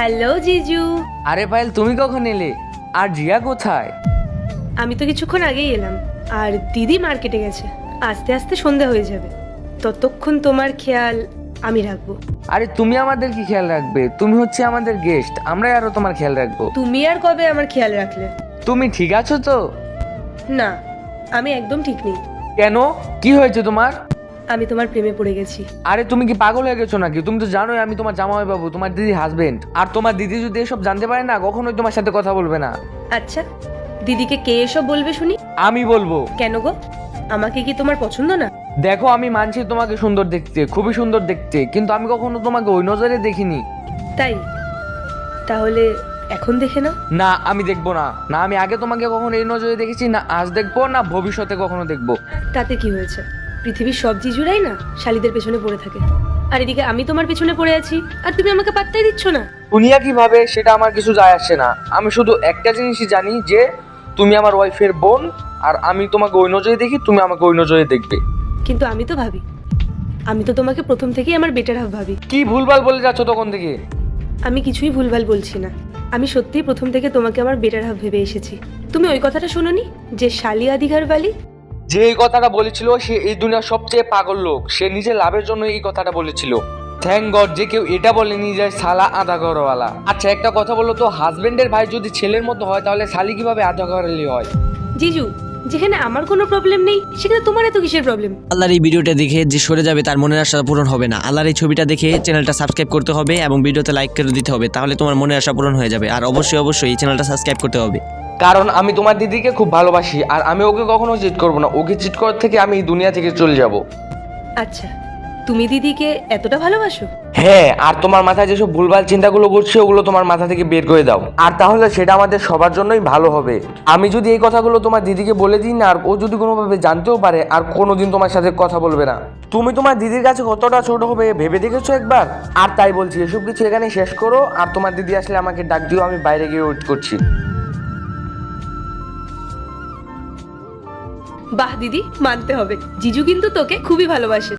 Hello জিজু। আরে পায়েল, তুমি কখন এলে? আর জিয়া কোথায়? আমি তো কিছুক্ষণ আগেই এলাম, আর দিদি মার্কেটে গেছে। আস্তে আস্তে সন্ধে হয়ে যাবে, ততক্ষণ তোমার খেয়াল আমি রাখবো। আরে তুমি আমাদের কি খেয়াল রাখবে? তুমি হচ্ছে আমাদের গেস্ট, আমরাই আরো তোমার খেয়াল রাখবো। তুমি আর কবে আমার খেয়াল রাখলে? তুমি ঠিক আছো তো? না, আমি একদম ঠিক নেই। কেন, কি হয়েছে তোমার? আমি তোমার প্রেমে পড়ে গেছি। আরে তুমি কি পাগল হয়ে গেছো নাকি? তুমি তো জানোই আমি তোমার জামাই বাবু, তোমার দিদি হাজবেন্ড। আর তোমার দিদি যদি এসব জানতে পারে না, কখনোই তোমার সাথে কথা বলবে না। আচ্ছা, দিদিকে কে এসব বলবে শুনি? আমি বলবো। কেন গো, আমাকে কি তোমার পছন্দ না? দেখো, আমি মানছি তোমাকে সুন্দর দেখতে, খুবই সুন্দর দেখতে, কিন্তু আমি কখনো তোমাকে ওই নজরে দেখিনি। তাই তাহলে এখন দেখে নাও। না, আমি দেখবো না। না, আমি আগে তোমাকে কখনো এই নজরে দেখেছি, না আজ দেখবো, না ভবিষ্যতে কখনো দেখবো। তাতে কি হয়েছে? পৃথিবীর সব জিজুরাই না শালীদের পেছনে পড়ে থাকে, আর এদিকে আমি তোমার পেছনে পড়ে আছি, আর তুমি আমাকে পাত্তাই দিচ্ছ না। দুনিয়া কিভাবে সেটা আমার কিছু যায় আসে না। আমি শুধু একটা জিনিসই জানি যে তুমি আমার ওয়াইফের বোন, আর আমি তোমাকে ওই নজরে দেখি, তুমি আমাকে ওই নজরে দেখবে। কিন্তু আমি তো ভাবি, আমি তো তোমাকে প্রথম থেকেই আমার বেটার হাফ ভাবি। কি ভুলভাল বলে যাচ্ছ তখন থেকে? আমি কিছুই ভুলভাল বলছি না, আমি সত্যিই প্রথম থেকে তোমাকে আমার বেটার হাফ ভেবে এসেছি। তুমি ওই কথাটা শোনোনি যে শালি আদিঘার বালি? যে এই কথাটা বলেছিল সে এই দুনিয়ার সবচেয়ে পাগল লোক। সে নিজের লাভের জন্য এই কথাটা বলেছিল। থ্যাংক গড যে কেউ এটা বলেনি যে শালা আধা ঘরওয়ালা। আচ্ছা, একটা কথা বলো তো, হাজবেন্ডের ভাই যদি ছেলের মতো হয়, তাহলে শালি কিভাবে আধা ঘরওয়ালি হয়? জিজু, যেখানে আমার কোনো প্রবলেম নেই সেখানে তোমার এত কিসের প্রবলেম? আল্লাহর এই ভিডিওটা দেখে যে সরে যাবে তার মনের আশা পূরণ হবে না। আল্লাহর এই ছবিটা দেখে চ্যানেলটা সাবস্ক্রাইব করতে হবে এবং ভিডিওতে লাইক করে দিতে হবে, তাহলে তোমার মনের আশা পূরণ হয়ে যাবে। আর অবশ্যই অবশ্যই এই চ্যানেলটা সাবস্ক্রাইব করতে হবে। কারণ আমি তোমার দিদিকে খুব ভালোবাসি, আর আমি ওকে কখনো চিট করবো না। ওকে চিট করার থেকে আমি এই দুনিয়া থেকে চলে যাব। আচ্ছা, তুমি দিদিকে এতটা ভালোবাসো? হ্যাঁ, আর তোমার মাথায় যেসব ভুলভাল চিন্তাগুলো ঘুরছে ওগুলো তোমার মাথা থেকে বের করে দাও, আর তাহলে সেটা আমাদের সবার জন্যই ভালো হবে। আমি যদি এই কথাগুলো তোমার দিদিকে বলে দিই না, আর ও যদি কোনোভাবে জানতেও পারে, আর কোনোদিন তোমার সাথে কথা বলবে না। তুমি তোমার দিদির কাছে কতটা ছোট হবে ভেবে দেখেছো একবার? আর তাই বলছি, এসব কিছু এখানে শেষ করো, আর তোমার দিদি আসলে আমাকে ডাক দিও, আমি বাইরে গিয়ে ওয়েট করছি। বাহ দিদি, মানতে হবে, জিজু কিন্তু তোকে খুবই ভালোবাসে।